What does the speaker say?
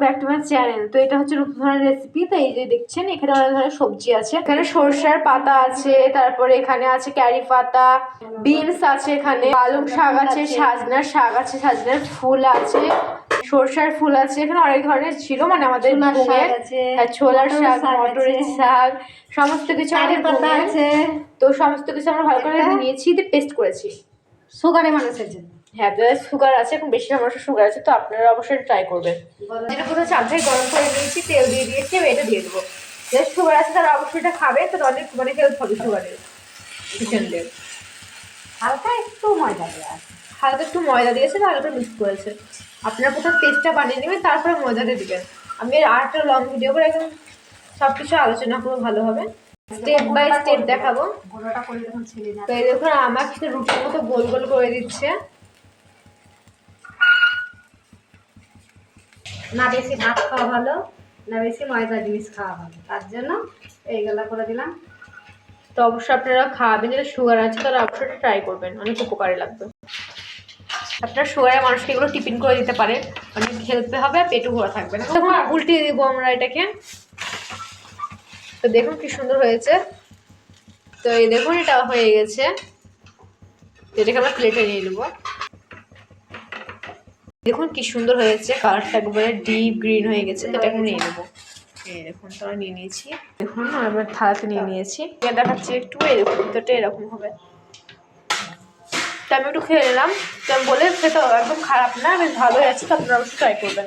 Back to my channel. তো এটা হচ্ছে নতুন ধরনের রেসিপি। তো এই যে দেখছেন এখানে অনেক ধরনের সবজি আছে, এখানে সরষের পাতা আছে, তারপরে এখানে আছে ক্যারি পাতা, বিনস আছে, এখানে পালং শাক আছে, সাজনার শাক আছে, সাজনার ফুল আছে, সরষার ফুল আছে, এখানে অনেক ধরনের ছিল, মানে আমাদের ছোলার শাক, মটরের শাক, সমস্ত কিছু আমাদের পাতা আছে। তো সমস্ত কিছু আমরা ভালো করে নিয়েছি, দিয়ে পেস্ট করেছি সুগারে মানুষের জন্য। হ্যাঁ, সুগার আছে, এখন বেশি মানুষের সুগার আছে, তো আপনারা অবশ্যই ট্রাই করবেন। যেটা কোথাও চামচাই গরম করে নিয়েছি, তেল দিয়ে দিয়েছি, এটা দিয়ে দেবো। যাদের সুগার আছে তারা অবশ্যই এটা খাবে, তো অনেক মানে হেল্প হবে সুগারের পেশেন্টদের। হালকা একটু ময়দা দেওয়া আছে, হালকা একটু ময়দা দিয়েছে, হালকা মিক্স করেছে। আপনারা প্রথমে পেস্টটা বানিয়ে নেবেন, তারপরে ময়দাটা দিবেন। আমি আর একটা লং ভিডিও করে একদম সব কিছু আলোচনা করবো ভালোভাবে, স্টেপ বাই স্টেপ দেখাবো। তো এই দেখুন আমার সাথে রুটির মতো গোল গোল করে দিচ্ছে। না বেশি ভাত খাওয়া ভালো, না বেশি ময়দা জিনিস খাওয়া ভালো, তার জন্য এইগুলা করে দিলাম। তো অবশ্যই আপনারা খাবেন, যারা সুগার আছে তারা অবশ্যই ট্রাই করবেন, অনেক উপকারে লাগবে। আপনার সুগারের মানুষকে এগুলো টিফিন করে দিতে পারেন, অনেক হেল্পে হবে, পেটও ভরা থাকবে না। তখন উল্টিয়ে দিব আমরা এটাকে। তো দেখুন কি সুন্দর হয়েছে। তো এই দেখুন এটা হয়ে গেছে, এটাকে আমরা প্লেটে নিয়ে নেবো। দেখুন কি সুন্দর হয়েছে, কালারটা একবারে ডিপ গ্রিন হয়ে গেছে। তো এটাকে নিয়ে নেবো। এই দেখুন তোরা নিয়ে নিয়েছি, দেখুন আমরা থালাতে নিয়ে নিয়েছি। দেখাচ্ছি একটু, এই দেখুন ভিতরটা এরকম হবে। তো আমি একটু খেয়ে নিলাম, তো আমি বলে খেতে একদম খারাপ না, বেশ ভালোই আছে, তো আপনারা অবশ্যই ট্রাই করবেন।